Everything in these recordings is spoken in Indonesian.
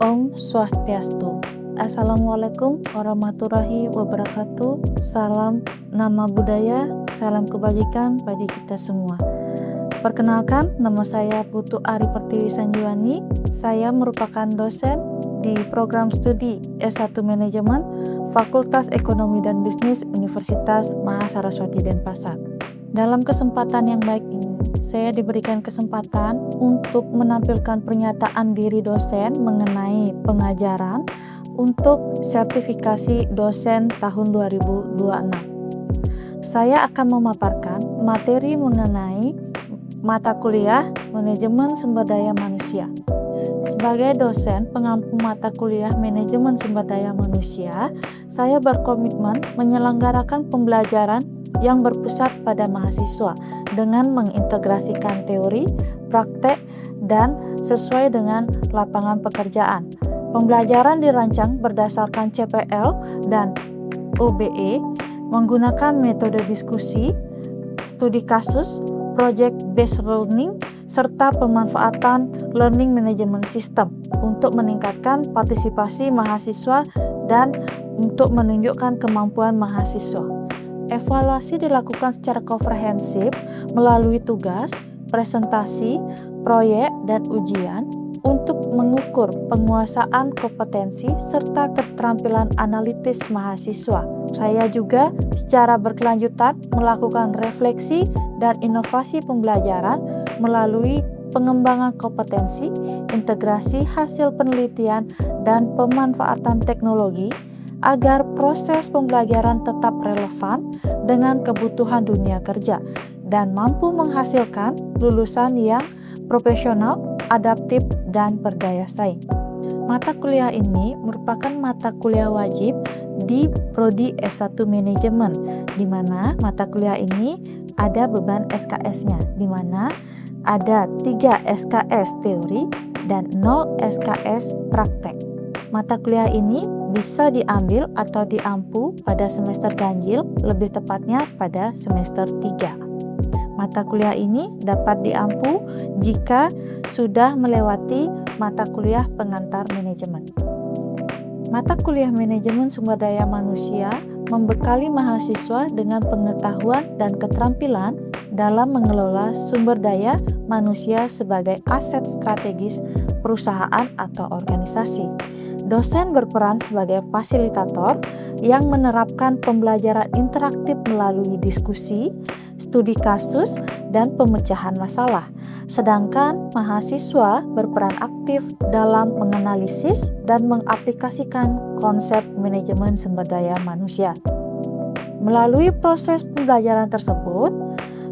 Om Swastiastu. Assalamualaikum warahmatullahi wabarakatuh. Salam nama budaya, salam kebajikan bagi kita semua. Perkenalkan, nama saya Putu Ari Pertiwi Sanjiwani. Saya merupakan dosen di program studi S1 Manajemen Fakultas Ekonomi dan Bisnis Universitas Mahasaraswati Denpasar. Dalam kesempatan yang baik ini, saya diberikan kesempatan untuk menampilkan pernyataan diri dosen mengenai pengajaran untuk sertifikasi dosen tahun 2026. Saya akan memaparkan materi mengenai mata kuliah Manajemen Sumber Daya Manusia. Sebagai dosen pengampu mata kuliah Manajemen Sumber Daya Manusia, saya berkomitmen menyelenggarakan pembelajaran yang berpusat pada mahasiswa dengan mengintegrasikan teori, praktek, dan sesuai dengan lapangan pekerjaan. Pembelajaran dirancang berdasarkan CPL dan OBE, menggunakan metode diskusi, studi kasus, project based learning, serta pemanfaatan learning management system untuk meningkatkan partisipasi mahasiswa dan untuk menunjukkan kemampuan mahasiswa. Evaluasi dilakukan secara komprehensif melalui tugas, presentasi, proyek, dan ujian untuk mengukur penguasaan kompetensi serta keterampilan analitis mahasiswa. Saya juga secara berkelanjutan melakukan refleksi dan inovasi pembelajaran melalui pengembangan kompetensi, integrasi hasil penelitian, dan pemanfaatan teknologi agar proses pembelajaran tetap relevan dengan kebutuhan dunia kerja dan mampu menghasilkan lulusan yang profesional, adaptif, dan berdaya saing. Mata kuliah ini merupakan mata kuliah wajib di Prodi S1 Manajemen, di mana mata kuliah ini ada beban SKS-nya, di mana ada 3 SKS teori dan 0 SKS praktek. Mata kuliah ini bisa diambil atau diampu pada semester ganjil, lebih tepatnya pada semester 3. Mata kuliah ini dapat diampu jika sudah melewati mata kuliah pengantar manajemen. Mata kuliah Manajemen Sumber Daya Manusia membekali mahasiswa dengan pengetahuan dan keterampilan dalam mengelola sumber daya manusia sebagai aset strategis perusahaan atau organisasi. Dosen berperan sebagai fasilitator yang menerapkan pembelajaran interaktif melalui diskusi, studi kasus, dan pemecahan masalah. Sedangkan mahasiswa berperan aktif dalam menganalisis dan mengaplikasikan konsep manajemen sumber daya manusia. Melalui proses pembelajaran tersebut,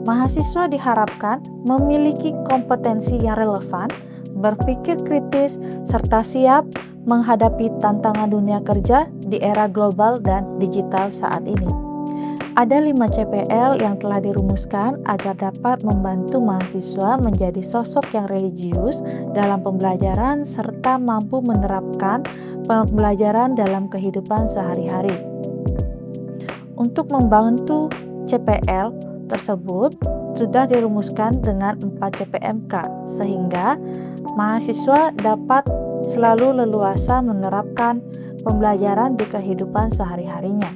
mahasiswa diharapkan memiliki kompetensi yang relevan, berpikir kritis, serta siap menghadapi tantangan dunia kerja di era global dan digital saat ini. Ada 5 CPL yang telah dirumuskan agar dapat membantu mahasiswa menjadi sosok yang religius dalam pembelajaran serta mampu menerapkan pembelajaran dalam kehidupan sehari-hari. Untuk membantu CPL tersebut sudah dirumuskan dengan 4 CPMK sehingga mahasiswa dapat selalu leluasa menerapkan pembelajaran di kehidupan sehari-harinya.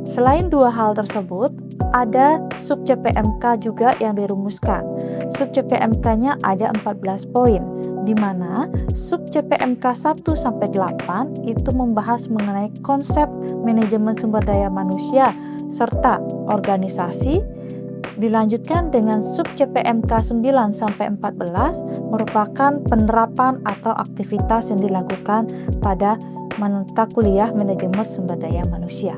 Selain 2 hal tersebut, ada sub CPMK juga yang dirumuskan. Sub CPMK-nya ada 14 poin, di mana sub CPMK 1-8 itu membahas mengenai konsep manajemen sumber daya manusia serta organisasi. Dilanjutkan dengan sub CPMK 9-14 merupakan penerapan atau aktivitas yang dilakukan pada mata kuliah Manajemen Sumber Daya Manusia.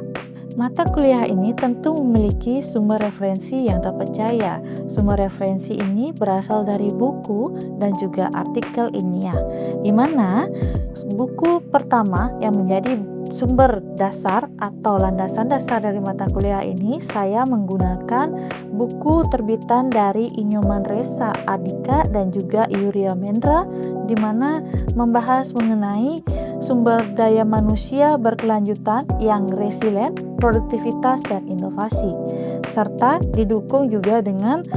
Mata kuliah ini tentu memiliki sumber referensi yang terpercaya. Sumber referensi ini berasal dari buku dan juga artikel ilmiah, di mana buku pertama yang menjadi sumber dasar atau landasan dasar dari mata kuliah ini, saya menggunakan buku terbitan dari Inyoman Resa Adika dan juga Yuria Mendra, di mana membahas mengenai sumber daya manusia berkelanjutan yang resilient, produktivitas, dan inovasi, serta didukung juga dengan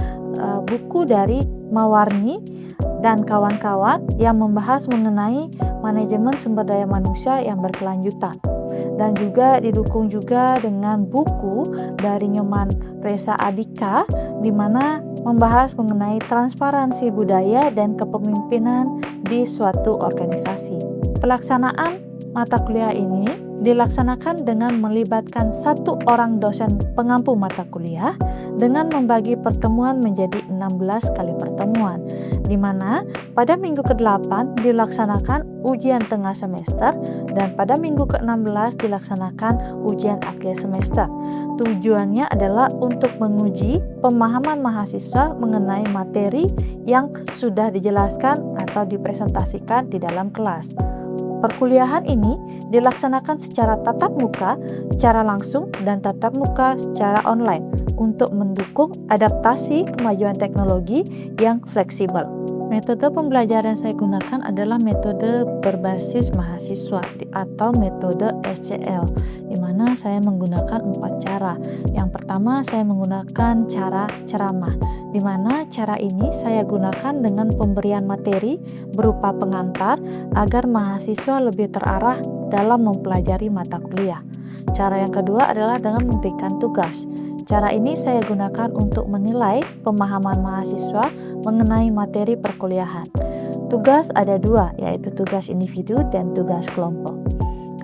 buku dari Mawarni dan kawan-kawan yang membahas mengenai manajemen sumber daya manusia yang berkelanjutan. Dan juga didukung juga dengan buku dari Nyoman Reza Adika di mana membahas mengenai transparansi budaya dan kepemimpinan di suatu organisasi. Pelaksanaan mata kuliah ini dilaksanakan dengan melibatkan satu orang dosen pengampu mata kuliah dengan membagi pertemuan menjadi 16 kali pertemuan, di mana pada minggu ke-8 dilaksanakan ujian tengah semester dan pada minggu ke-16 dilaksanakan ujian akhir semester. Tujuannya adalah untuk menguji pemahaman mahasiswa mengenai materi yang sudah dijelaskan atau dipresentasikan di dalam kelas. Perkuliahan ini dilaksanakan secara tatap muka, secara langsung, dan tatap muka secara online untuk mendukung adaptasi kemajuan teknologi yang fleksibel. Metode pembelajaran yang saya gunakan adalah metode berbasis mahasiswa atau metode SCL, di mana saya menggunakan 4 cara. Yang pertama, saya menggunakan cara ceramah, di mana cara ini saya gunakan dengan pemberian materi berupa pengantar agar mahasiswa lebih terarah dalam mempelajari mata kuliah. Cara yang kedua adalah dengan memberikan tugas. Cara ini saya gunakan untuk menilai pemahaman mahasiswa mengenai materi perkuliahan. Tugas ada 2, yaitu tugas individu dan tugas kelompok.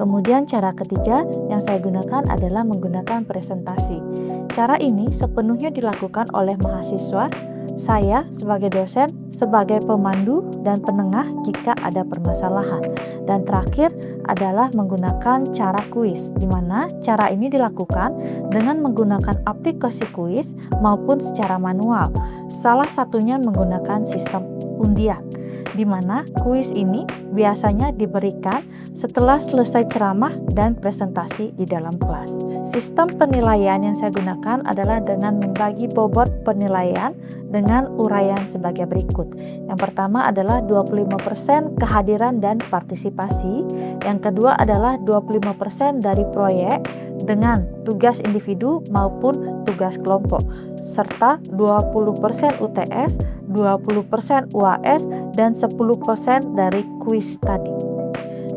Kemudian cara ketiga yang saya gunakan adalah menggunakan presentasi. Cara ini sepenuhnya dilakukan oleh mahasiswa, saya sebagai dosen, sebagai pemandu dan penengah jika ada permasalahan. Dan terakhir adalah menggunakan cara kuis, di mana cara ini dilakukan dengan menggunakan aplikasi kuis maupun secara manual. Salah satunya menggunakan sistem undian, di mana kuis ini biasanya diberikan setelah selesai ceramah dan presentasi di dalam kelas. Sistem penilaian yang saya gunakan adalah dengan membagi bobot penilaian dengan uraian sebagai berikut. Yang pertama adalah 25% kehadiran dan partisipasi. Yang kedua adalah 25% dari proyek dengan tugas individu maupun tugas kelompok, serta 20% UTS, 20% UAS, dan 10% dari kuis tadi.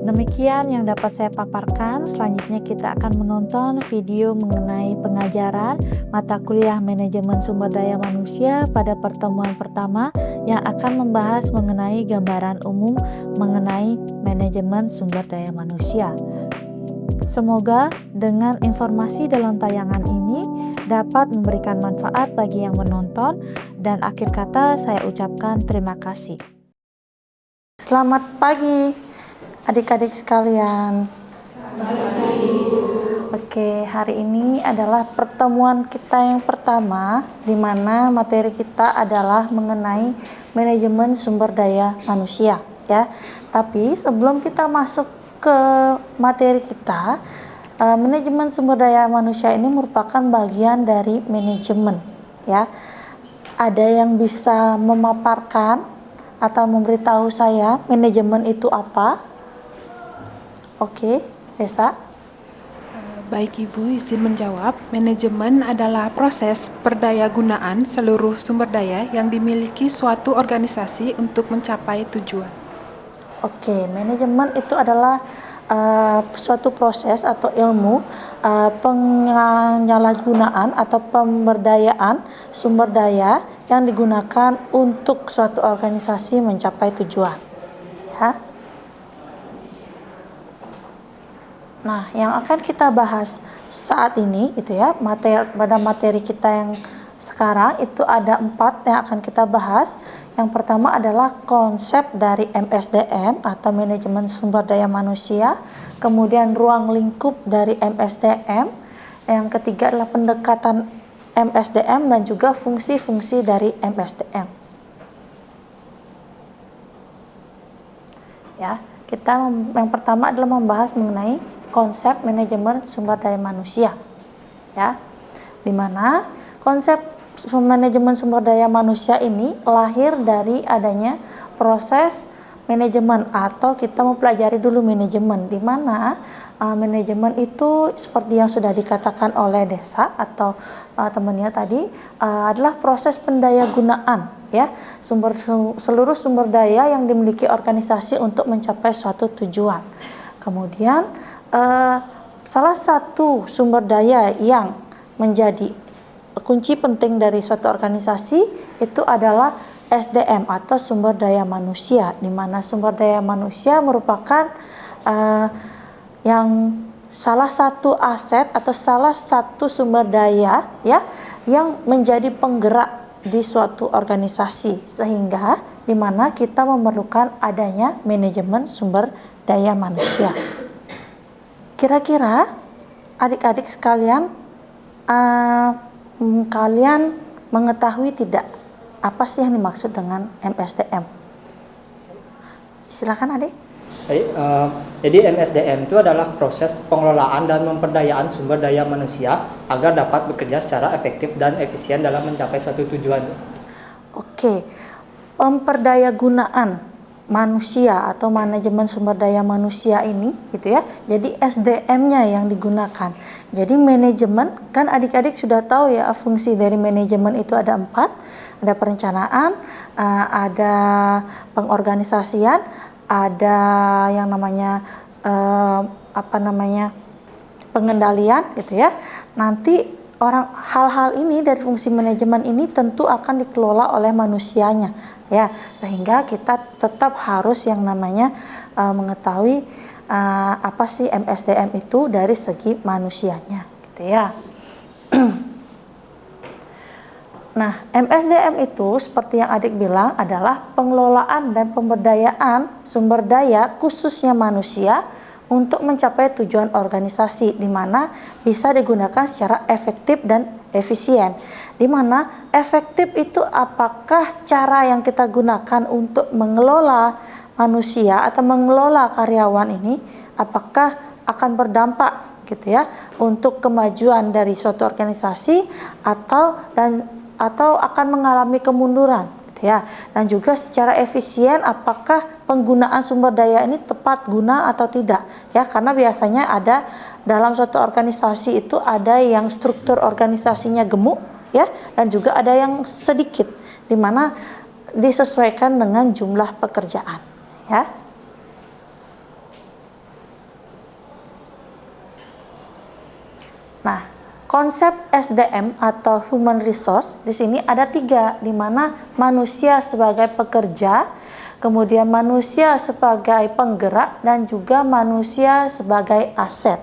Demikian yang dapat saya paparkan. Selanjutnya kita akan menonton video mengenai pengajaran mata kuliah manajemen sumber daya manusia pada pertemuan pertama yang akan membahas mengenai gambaran umum mengenai manajemen sumber daya manusia. Semoga dengan informasi dalam tayangan ini dapat memberikan manfaat bagi yang menonton, dan akhir kata saya ucapkan terima kasih. Selamat pagi adik-adik sekalian. Oke, hari ini adalah pertemuan kita yang pertama, di mana materi kita adalah mengenai manajemen sumber daya manusia, ya. Tapi sebelum kita masuk ke materi kita, manajemen sumber daya manusia ini merupakan bagian dari manajemen, ya. Ada yang bisa memaparkan atau memberitahu saya manajemen itu apa? Oke, Desa. Baik Ibu, izin menjawab. Manajemen adalah proses perdayagunaan seluruh sumber daya yang dimiliki suatu organisasi untuk mencapai tujuan. Oke, manajemen itu adalah suatu proses atau ilmu penyalahgunaan atau pemberdayaan sumber daya yang digunakan untuk suatu organisasi mencapai tujuan, ya. Nah, yang akan kita bahas saat ini gitu ya, pada materi kita yang sekarang itu ada 4 yang akan kita bahas. Yang pertama adalah konsep dari MSDM atau manajemen sumber daya manusia, kemudian ruang lingkup dari MSDM, yang ketiga adalah pendekatan MSDM dan juga fungsi-fungsi dari MSDM. Ya, kita yang pertama adalah membahas mengenai konsep manajemen sumber daya manusia, ya, di mana konsep manajemen sumber daya manusia ini lahir dari adanya proses manajemen, atau kita mempelajari dulu manajemen, di mana manajemen itu seperti yang sudah dikatakan oleh Desa atau temannya tadi, adalah proses pendayagunaan ya seluruh sumber daya yang dimiliki organisasi untuk mencapai suatu tujuan. Kemudian salah satu sumber daya yang menjadi kunci penting dari suatu organisasi itu adalah SDM atau sumber daya manusia, di mana sumber daya manusia merupakan yang salah satu aset atau salah satu sumber daya ya yang menjadi penggerak di suatu organisasi, sehingga di mana kita memerlukan adanya manajemen sumber daya manusia. Kira-kira adik-adik sekalian, kalian mengetahui tidak apa sih yang dimaksud dengan MSDM? Silakan adik. Jadi MSDM itu adalah proses pengelolaan dan pemberdayaan sumber daya manusia agar dapat bekerja secara efektif dan efisien dalam mencapai suatu tujuan. Oke, pemperdayagunaan manusia atau manajemen sumber daya manusia ini gitu ya. Jadi SDM-nya yang digunakan. Jadi manajemen, kan adik-adik sudah tahu ya fungsi dari manajemen itu ada 4. Ada perencanaan, ada pengorganisasian, ada yang namanya pengendalian gitu ya. Nanti hal-hal ini dari fungsi manajemen ini tentu akan dikelola oleh manusianya ya, sehingga kita tetap harus yang namanya mengetahui apa sih MSDM itu dari segi manusianya gitu ya. Nah, MSDM itu seperti yang adik bilang adalah pengelolaan dan pemberdayaan sumber daya khususnya manusia untuk mencapai tujuan organisasi, di mana bisa digunakan secara efektif dan efisien. Di mana efektif itu apakah cara yang kita gunakan untuk mengelola manusia atau mengelola karyawan ini apakah akan berdampak gitu ya untuk kemajuan dari suatu organisasi atau akan mengalami kemunduran gitu ya. Dan juga secara efisien apakah penggunaan sumber daya ini tepat guna atau tidak ya, karena biasanya ada dalam suatu organisasi itu ada yang struktur organisasinya gemuk ya, dan juga ada yang sedikit di mana disesuaikan dengan jumlah pekerjaan ya. Nah, konsep SDM atau human resource di sini ada 3, di mana manusia sebagai pekerja, kemudian manusia sebagai penggerak, dan juga manusia sebagai aset.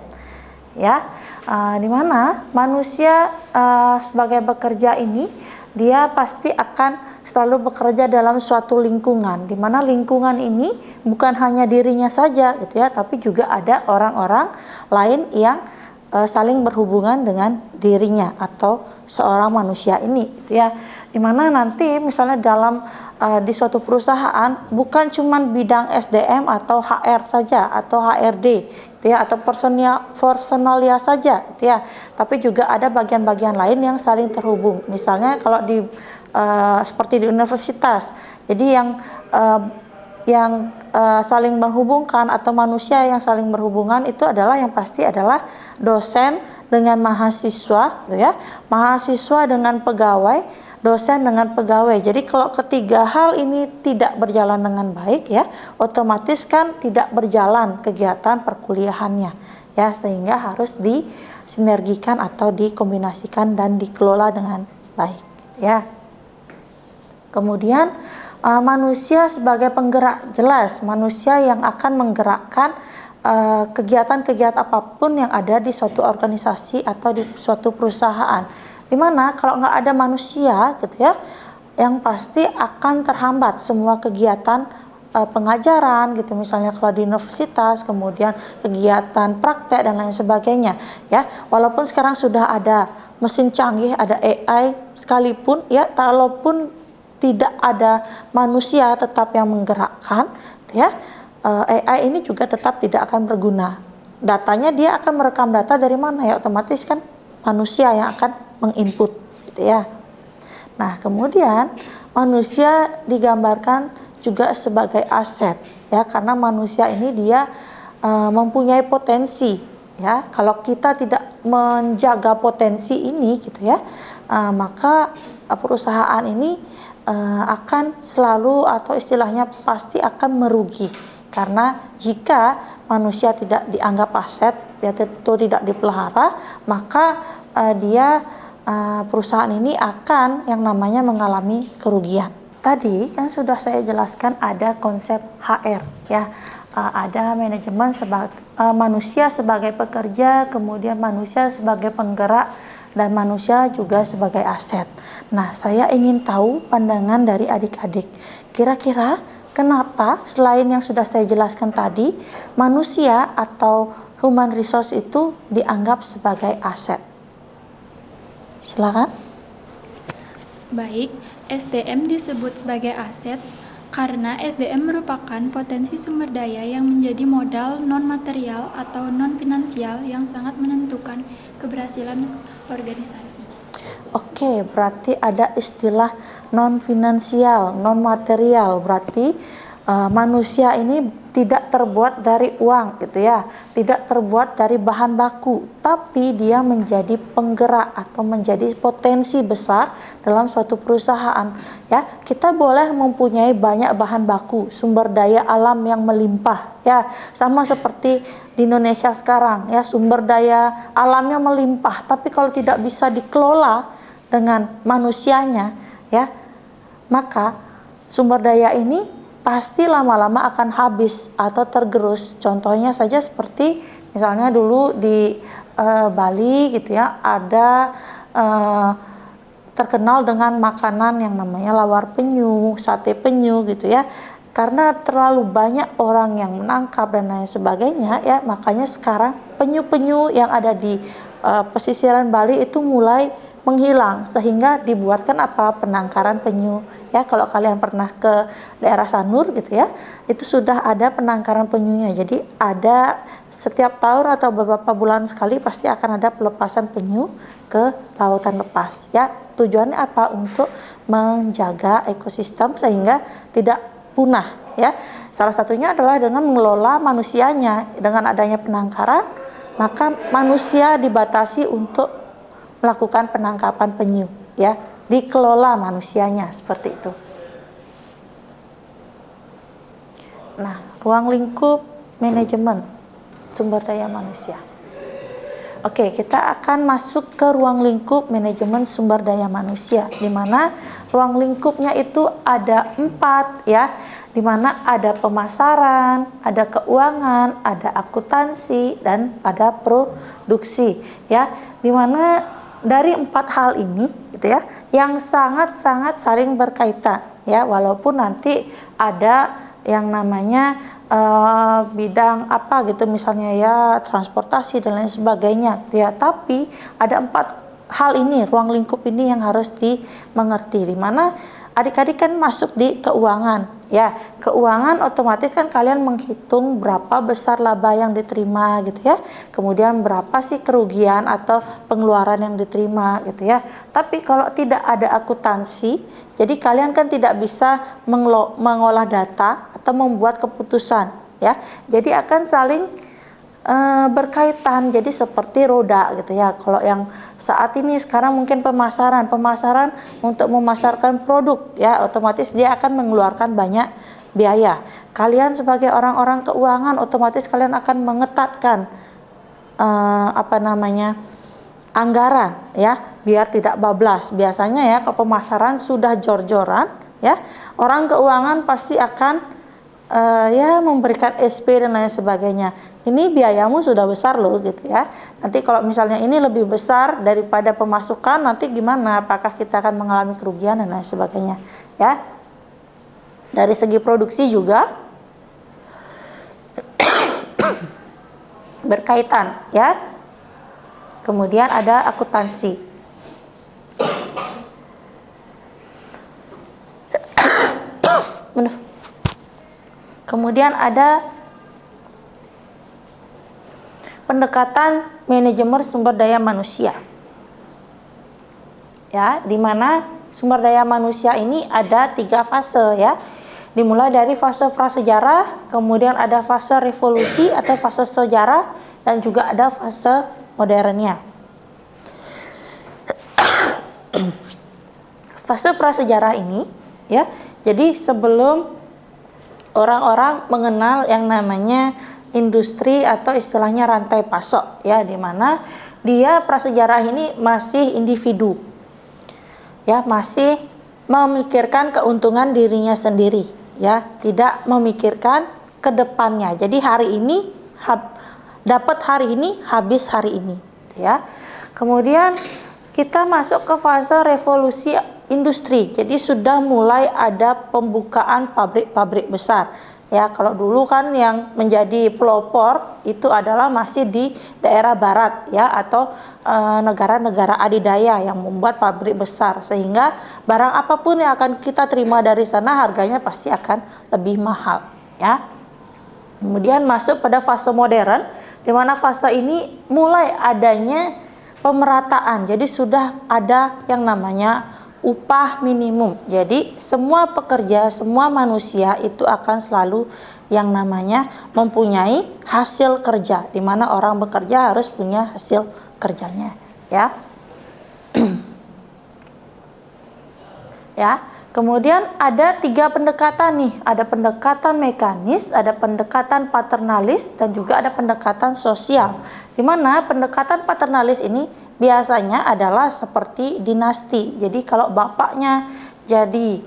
Ya, di mana manusia sebagai pekerja ini dia pasti akan selalu bekerja dalam suatu lingkungan, di mana lingkungan ini bukan hanya dirinya saja gitu ya, tapi juga ada orang-orang lain yang saling berhubungan dengan dirinya atau seorang manusia ini gitu ya. Dimana nanti misalnya dalam di suatu perusahaan bukan cuma bidang SDM atau HR saja atau HRD gitu ya, atau personalia saja gitu ya, tapi juga ada bagian-bagian lain yang saling terhubung. Misalnya kalau di seperti di universitas, jadi yang saling menghubungkan atau manusia yang saling berhubungan itu adalah yang pasti adalah dosen dengan mahasiswa gitu ya, mahasiswa dengan pegawai, dosen dengan pegawai. Jadi kalau ketiga hal ini tidak berjalan dengan baik ya, otomatis kan tidak berjalan kegiatan perkuliahannya ya, sehingga harus disinergikan atau dikombinasikan dan dikelola dengan baik ya. Kemudian manusia sebagai penggerak, jelas manusia yang akan menggerakkan kegiatan-kegiatan apapun yang ada di suatu organisasi atau di suatu perusahaan. Dimana kalau nggak ada manusia gitu ya, yang pasti akan terhambat semua kegiatan pengajaran gitu, misalnya kalau di universitas, kemudian kegiatan praktek dan lain sebagainya ya. Walaupun sekarang sudah ada mesin canggih, ada AI sekalipun ya, kalaupun tidak ada manusia tetap yang menggerakkan ya, AI ini juga tetap tidak akan berguna. Datanya dia akan merekam data dari mana ya, otomatis kan manusia yang akan menginput gitu ya. Nah, kemudian manusia digambarkan juga sebagai aset ya, karena manusia ini dia mempunyai potensi, ya. Kalau kita tidak menjaga potensi ini gitu ya, maka perusahaan ini akan selalu atau istilahnya pasti akan merugi, karena jika manusia tidak dianggap aset, ya, itu tidak dipelihara, maka perusahaan ini akan yang namanya mengalami kerugian. Tadi kan sudah saya jelaskan ada konsep HR, ya. Ada manajemen manusia sebagai pekerja, kemudian manusia sebagai penggerak, dan manusia juga sebagai aset. Nah, saya ingin tahu pandangan dari adik-adik. Kira-kira kenapa selain yang sudah saya jelaskan tadi, manusia atau human resource itu dianggap sebagai aset? Silakan. Baik, SDM disebut sebagai aset karena SDM merupakan potensi sumber daya yang menjadi modal non-material atau non-finansial yang sangat menentukan keberhasilan organisasi. Oke, berarti ada istilah non-finansial, non-material. Berarti manusia ini tidak terbuat dari uang gitu ya, tidak terbuat dari bahan baku, tapi dia menjadi penggerak atau menjadi potensi besar dalam suatu perusahaan. Ya, kita boleh mempunyai banyak bahan baku, sumber daya alam yang melimpah. Ya, sama seperti di Indonesia sekarang ya, sumber daya alamnya melimpah, tapi kalau tidak bisa dikelola dengan manusianya, ya, maka sumber daya ini pasti lama-lama akan habis atau tergerus. Contohnya saja seperti misalnya dulu di Bali gitu ya, ada terkenal dengan makanan yang namanya lawar penyu, sate penyu gitu ya. Karena terlalu banyak orang yang menangkap dan lain sebagainya ya, makanya sekarang penyu-penyu yang ada di pesisiran Bali itu mulai menghilang, sehingga dibuatkan penangkaran penyu. Ya, kalau kalian pernah ke daerah Sanur gitu ya, itu sudah ada penangkaran penyunya. Jadi ada setiap tahun atau beberapa bulan sekali pasti akan ada pelepasan penyu ke lautan lepas. Ya, tujuannya apa? Untuk menjaga ekosistem sehingga tidak punah. Ya, salah satunya adalah dengan mengelola manusianya. Dengan adanya penangkaran, maka manusia dibatasi untuk melakukan penangkapan penyu. Ya, dikelola manusianya seperti itu. Nah, ruang lingkup manajemen sumber daya manusia. Oke, kita akan masuk ke ruang lingkup manajemen sumber daya manusia, di mana ruang lingkupnya itu ada 4 ya, di mana ada pemasaran, ada keuangan, ada akuntansi, dan ada produksi ya, di mana dari 4 hal ini gitu ya, yang sangat-sangat saling berkaitan ya, walaupun nanti ada yang namanya bidang apa gitu misalnya ya, transportasi dan lain sebagainya ya, tapi ada 4 hal ini, ruang lingkup ini yang harus dimengerti, di mana adik-adik kan masuk di keuangan ya. Keuangan otomatis kan kalian menghitung berapa besar laba yang diterima gitu ya, kemudian berapa sih kerugian atau pengeluaran yang diterima gitu ya. Tapi kalau tidak ada akuntansi, jadi kalian kan tidak bisa mengolah data atau membuat keputusan ya, jadi akan saling berkaitan, jadi seperti roda gitu ya. Kalau yang saat ini sekarang mungkin pemasaran untuk memasarkan produk ya, otomatis dia akan mengeluarkan banyak biaya. Kalian sebagai orang-orang keuangan otomatis kalian akan mengetatkan anggaran ya, biar tidak bablas. Biasanya ya kalau pemasaran sudah jor-joran ya, orang keuangan pasti akan ya memberikan SP dan lain sebagainya. Ini biayamu sudah besar loh gitu ya. Nanti kalau misalnya ini lebih besar daripada pemasukan, nanti gimana? Apakah kita akan mengalami kerugian dan lain sebagainya ya. Dari segi produksi juga berkaitan ya. Kemudian ada akuntansi. Kemudian ada pendekatan manajemen sumber daya manusia. Ya, di mana sumber daya manusia ini ada 3 fase ya. dimulai dari fase prasejarah, kemudian ada fase revolusi atau fase sejarah, dan juga ada fase modernnya. Fase prasejarah ini ya, jadi sebelum orang-orang mengenal yang namanya industri atau istilahnya rantai pasok ya, di mana dia prasejarah ini masih individu ya, masih memikirkan keuntungan dirinya sendiri ya, tidak memikirkan ke depannya. Jadi hari ini dapat hari ini, habis hari ini ya. Kemudian kita masuk ke fase revolusi industri. Jadi sudah mulai ada pembukaan pabrik-pabrik besar. Ya, kalau dulu kan yang menjadi pelopor itu adalah masih di daerah barat ya, atau negara-negara adidaya yang membuat pabrik besar, sehingga barang apapun yang akan kita terima dari sana harganya pasti akan lebih mahal ya. Kemudian masuk pada fase modern, di mana fase ini mulai adanya pemerataan. Jadi sudah ada yang namanya upah minimum. Jadi semua pekerja, semua manusia itu akan selalu yang namanya mempunyai hasil kerja, di mana orang bekerja harus punya hasil kerjanya ya. Ya, kemudian ada 3 pendekatan nih, ada pendekatan mekanis, ada pendekatan paternalistis, dan juga ada pendekatan sosial. Di mana pendekatan paternalistis ini biasanya adalah seperti dinasti. Jadi kalau bapaknya jadi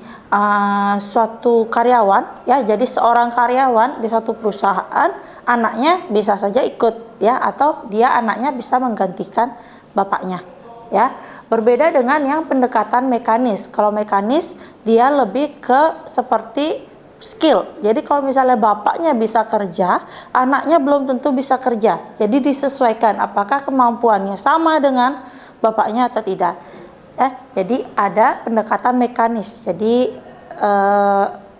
suatu karyawan ya, jadi seorang karyawan di suatu perusahaan, anaknya bisa saja ikut ya, atau dia anaknya bisa menggantikan bapaknya ya. Berbeda dengan yang pendekatan mekanis. Kalau mekanis dia lebih ke seperti skill. Jadi kalau misalnya bapaknya bisa kerja, anaknya belum tentu bisa kerja. Jadi disesuaikan apakah kemampuannya sama dengan bapaknya atau tidak. Jadi ada pendekatan mekanis. Jadi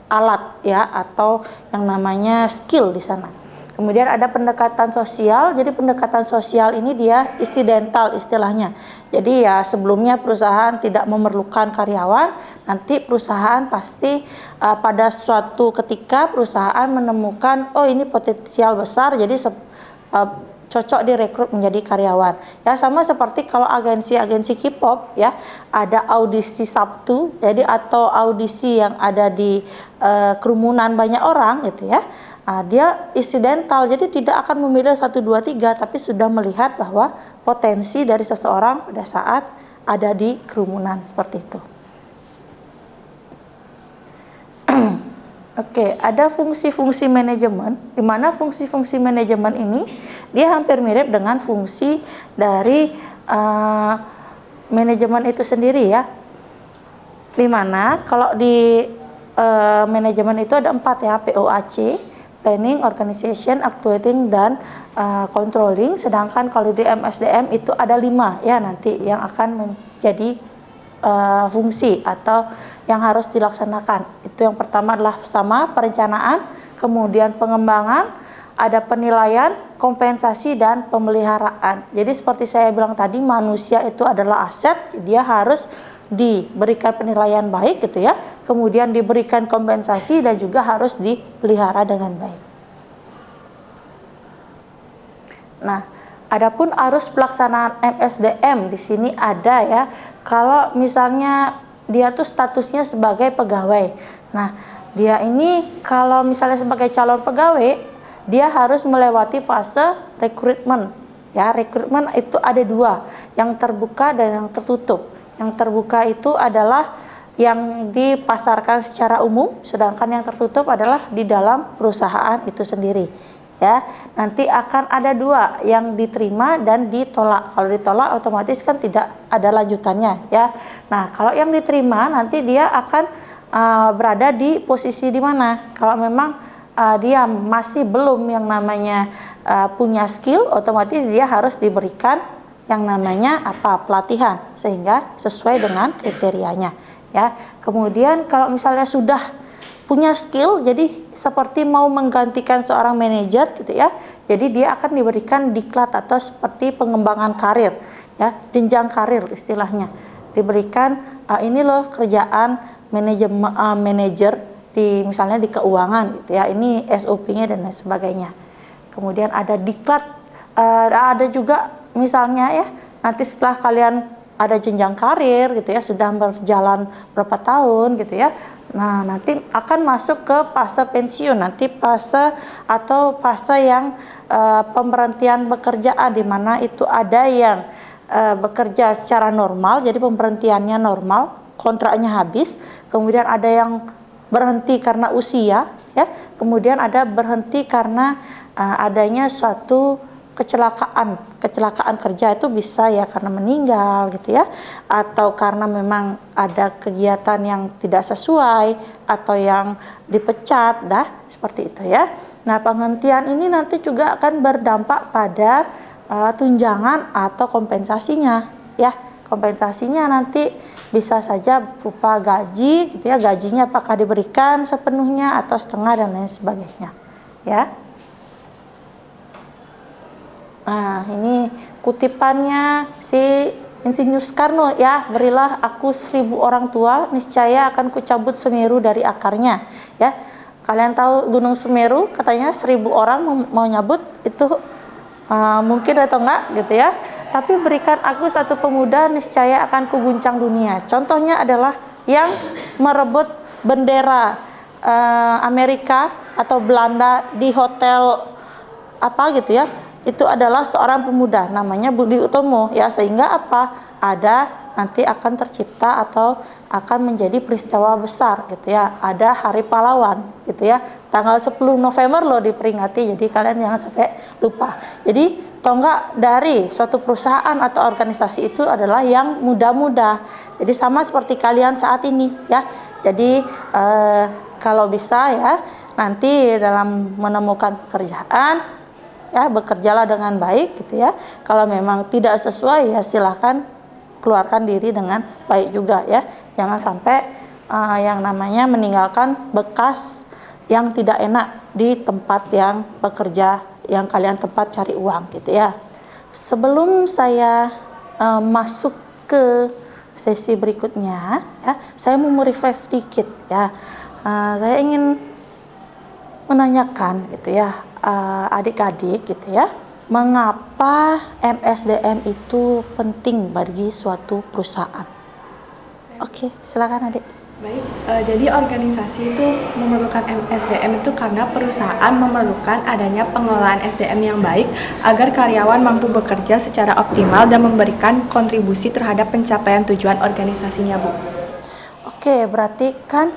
alat ya, atau yang namanya skill di sana. Kemudian ada pendekatan sosial. Jadi pendekatan sosial ini dia insidental istilahnya. Jadi ya sebelumnya perusahaan tidak memerlukan karyawan, nanti perusahaan pasti pada suatu ketika perusahaan menemukan oh ini potensial besar, jadi cocok direkrut menjadi karyawan. Ya sama seperti kalau agensi-agensi K-pop ya, ada audisi Sabtu, jadi atau audisi yang ada di kerumunan banyak orang gitu ya. Dia insidental, jadi tidak akan memilih 1, 2, 3, tapi sudah melihat bahwa potensi dari seseorang pada saat ada di kerumunan seperti itu. Oke, ada fungsi-fungsi manajemen, di mana fungsi-fungsi manajemen ini dia hampir mirip dengan fungsi dari manajemen itu sendiri ya. Di mana kalau di manajemen itu ada 4 ya, POAC, Planning, Organization, Actuating, dan Controlling. Sedangkan kalau di MSDM itu ada 5 ya nanti yang akan menjadi fungsi atau yang harus dilaksanakan. Itu yang pertama adalah sama perencanaan, kemudian pengembangan, ada penilaian, kompensasi, dan pemeliharaan. Jadi seperti saya bilang tadi, manusia itu adalah aset, dia harus diberikan penilaian baik gitu ya, kemudian diberikan kompensasi dan juga harus dipelihara dengan baik. Nah, adapun arus pelaksanaan MSDM di sini ada ya. Kalau misalnya dia tuh statusnya sebagai pegawai. Nah, dia ini kalau misalnya sebagai calon pegawai, dia harus melewati fase rekrutmen. Ya, rekrutmen itu ada 2, yang terbuka dan yang tertutup. Yang terbuka itu adalah yang dipasarkan secara umum, sedangkan yang tertutup adalah di dalam perusahaan itu sendiri. Ya, nanti akan ada 2, yang diterima dan ditolak. Kalau ditolak otomatis kan tidak ada lanjutannya ya. Nah, kalau yang diterima nanti dia akan berada di posisi di mana? Kalau memang dia masih belum yang namanya punya skill, otomatis dia harus diberikan yang namanya pelatihan sehingga sesuai dengan kriterianya ya. Kemudian kalau misalnya sudah punya skill, jadi seperti mau menggantikan seorang manajer gitu ya, jadi dia akan diberikan diklat atau seperti pengembangan karir ya, jenjang karir istilahnya, diberikan ini loh kerjaan manajer di misalnya di keuangan gitu ya, ini SOP-nya dan lain sebagainya. Kemudian ada diklat, ada juga misalnya ya, nanti setelah kalian ada jenjang karir gitu ya, sudah berjalan berapa tahun gitu ya, nah nanti akan masuk ke fase pensiun, nanti fase atau fase yang pemberhentian bekerjaan, di mana itu ada yang bekerja secara normal, jadi pemberhentiannya normal, kontraknya habis, kemudian ada yang berhenti karena usia ya, kemudian ada berhenti karena adanya suatu kecelakaan kerja, itu bisa ya karena meninggal gitu ya, atau karena memang ada kegiatan yang tidak sesuai atau yang dipecat seperti itu ya. Nah, penghentian ini nanti juga akan berdampak pada tunjangan atau kompensasinya ya. Kompensasinya nanti bisa saja berupa gaji gitu ya, gajinya apakah diberikan sepenuhnya atau setengah dan lain sebagainya ya. Nah, ini kutipannya si Insinyur Soekarno ya, berilah aku 1000 orang tua, niscaya akan kucabut Semeru dari akarnya ya. Kalian tahu Gunung Semeru katanya 1000 orang mau nyabut, itu mungkin atau enggak gitu ya. Tapi berikan aku satu pemuda, niscaya akan kuguncang dunia. Contohnya adalah yang merebut bendera Amerika atau Belanda di hotel apa gitu ya, itu adalah seorang pemuda namanya Budi Utomo ya, sehingga apa, ada nanti akan tercipta atau akan menjadi peristiwa besar gitu ya, ada Hari Pahlawan gitu ya, tanggal 10 November loh diperingati, jadi kalian jangan sampai lupa. Jadi tonggak dari suatu perusahaan atau organisasi itu adalah yang muda-muda, jadi sama seperti kalian saat ini ya. Jadi kalau bisa ya, nanti dalam menemukan pekerjaan ya, bekerjalah dengan baik gitu ya. Kalau memang tidak sesuai ya silahkan keluarkan diri dengan baik juga ya. Jangan sampai yang namanya meninggalkan bekas yang tidak enak di tempat yang bekerja, yang kalian tempat cari uang gitu ya. Sebelum saya masuk ke sesi berikutnya ya, saya mau refresh sedikit ya. Saya ingin menanyakan gitu ya, adik-adik gitu ya, mengapa MSDM itu penting bagi suatu perusahaan? Oke, silakan adik. Baik, jadi organisasi itu memerlukan SDM itu karena perusahaan memerlukan adanya pengelolaan SDM yang baik agar karyawan mampu bekerja secara optimal dan memberikan kontribusi terhadap pencapaian tujuan organisasinya, Bu. Oke, berarti kan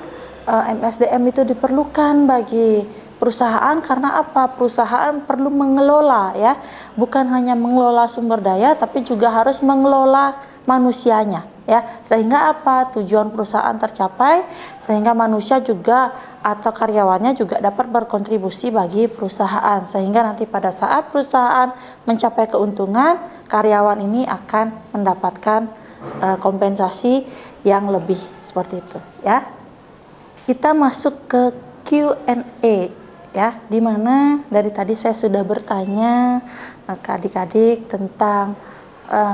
MSDM itu diperlukan bagi perusahaan karena apa? Perusahaan perlu mengelola ya, bukan hanya mengelola sumber daya tapi juga harus mengelola manusianya ya, sehingga apa, tujuan perusahaan tercapai, sehingga manusia juga atau karyawannya juga dapat berkontribusi bagi perusahaan, sehingga nanti pada saat perusahaan mencapai keuntungan, karyawan ini akan mendapatkan kompensasi yang lebih, seperti itu ya. Kita masuk ke Q&A ya, dimana dari tadi saya sudah bertanya ke adik-adik tentang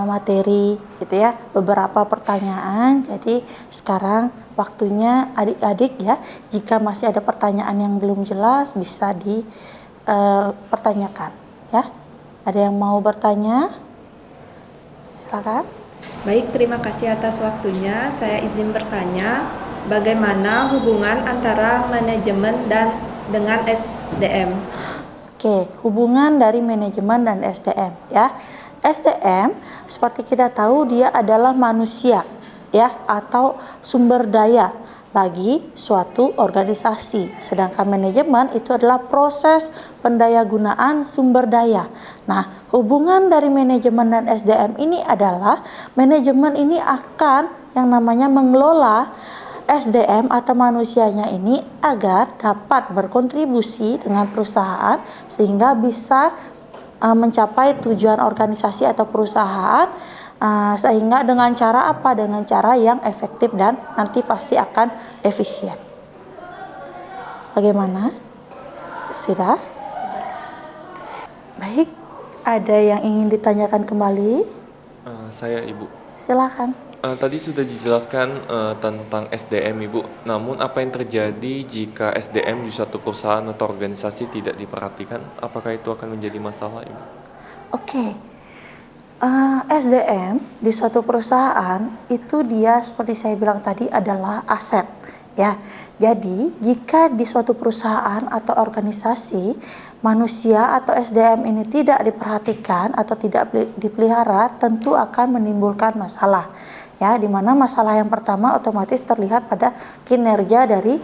materi gitu ya, beberapa pertanyaan. Jadi sekarang waktunya adik-adik ya, jika masih ada pertanyaan yang belum jelas bisa dipertanyakan ya. Ada yang mau bertanya? Silakan. Baik, terima kasih atas waktunya. Saya izin bertanya, bagaimana hubungan antara manajemen dan dengan SDM? Oke, hubungan dari manajemen dan SDM ya. SDM seperti kita tahu dia adalah manusia ya, atau sumber daya bagi suatu organisasi. Sedangkan manajemen itu adalah proses pendayagunaan sumber daya. Nah, hubungan dari manajemen dan SDM ini adalah manajemen ini akan yang namanya mengelola SDM atau manusianya ini agar dapat berkontribusi dengan perusahaan sehingga bisa mencapai tujuan organisasi atau perusahaan, sehingga dengan cara apa? Dengan cara yang efektif dan nanti pasti akan efisien. Bagaimana? Sudah? Baik, ada yang ingin ditanyakan kembali? Saya Ibu. Silakan. Tadi sudah dijelaskan tentang SDM, Ibu. Namun apa yang terjadi jika SDM di suatu perusahaan atau organisasi tidak diperhatikan? Apakah itu akan menjadi masalah, Ibu? Oke. SDM di suatu perusahaan itu dia seperti saya bilang tadi adalah aset, ya. Jadi jika di suatu perusahaan atau organisasi manusia atau SDM ini tidak diperhatikan atau tidak dipelihara, tentu akan menimbulkan masalah, ya. Di mana masalah yang pertama otomatis terlihat pada kinerja dari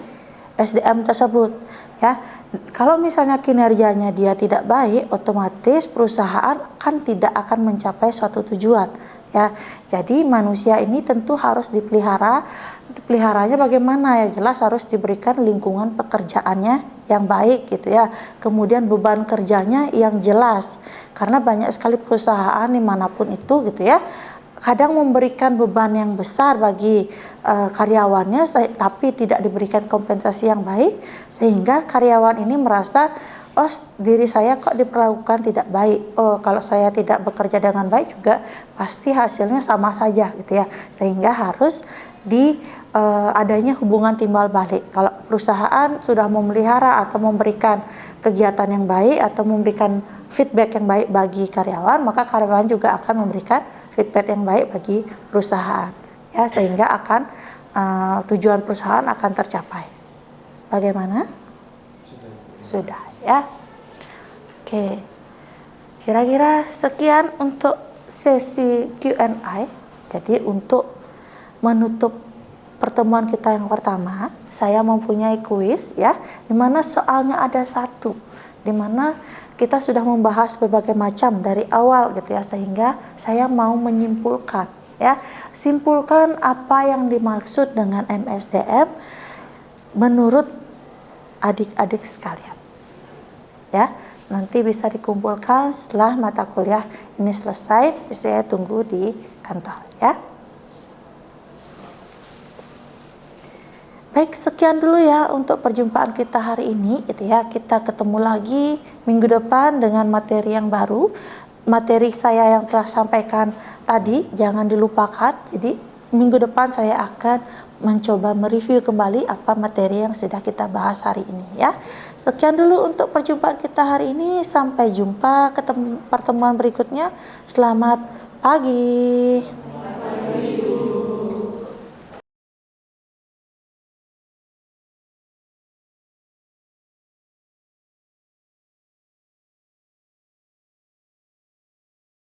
SDM tersebut, ya. Kalau misalnya kinerjanya dia tidak baik, otomatis perusahaan kan tidak akan mencapai suatu tujuan, ya. Jadi manusia ini tentu harus dipelihara. Dipeliharanya bagaimana, ya jelas harus diberikan lingkungan pekerjaannya yang baik gitu ya. Kemudian beban kerjanya yang jelas. Karena banyak sekali perusahaan dimanapun itu gitu ya, kadang memberikan beban yang besar bagi karyawannya, tapi tidak diberikan kompensasi yang baik, sehingga karyawan ini merasa, oh diri saya kok diperlakukan tidak baik, oh kalau saya tidak bekerja dengan baik juga pasti hasilnya sama saja gitu ya, sehingga harus adanya hubungan timbal balik. Kalau perusahaan sudah memelihara atau memberikan kegiatan yang baik atau memberikan feedback yang baik bagi karyawan, maka karyawan juga akan memberikan feedback yang baik bagi perusahaan, ya, sehingga akan tujuan perusahaan akan tercapai. Bagaimana? Sudah, ya. Oke. Kira-kira sekian untuk sesi Q&A. Jadi untuk menutup pertemuan kita yang pertama, saya mempunyai kuis, ya, di mana soalnya ada satu, di mana kita sudah membahas berbagai macam dari awal gitu ya, sehingga saya mau menyimpulkan, ya. Simpulkan apa yang dimaksud dengan MSDM menurut adik-adik sekalian, ya. Nanti bisa dikumpulkan setelah mata kuliah ini selesai. Saya tunggu di kantor, ya. Baik, sekian dulu ya untuk perjumpaan kita hari ini gitu ya. Kita ketemu lagi minggu depan dengan materi yang baru. Materi saya yang telah sampaikan tadi jangan dilupakan. Jadi minggu depan saya akan mencoba mereview kembali apa materi yang sudah kita bahas hari ini, ya. Sekian dulu untuk perjumpaan kita hari ini. Sampai jumpa pertemuan berikutnya. Selamat pagi.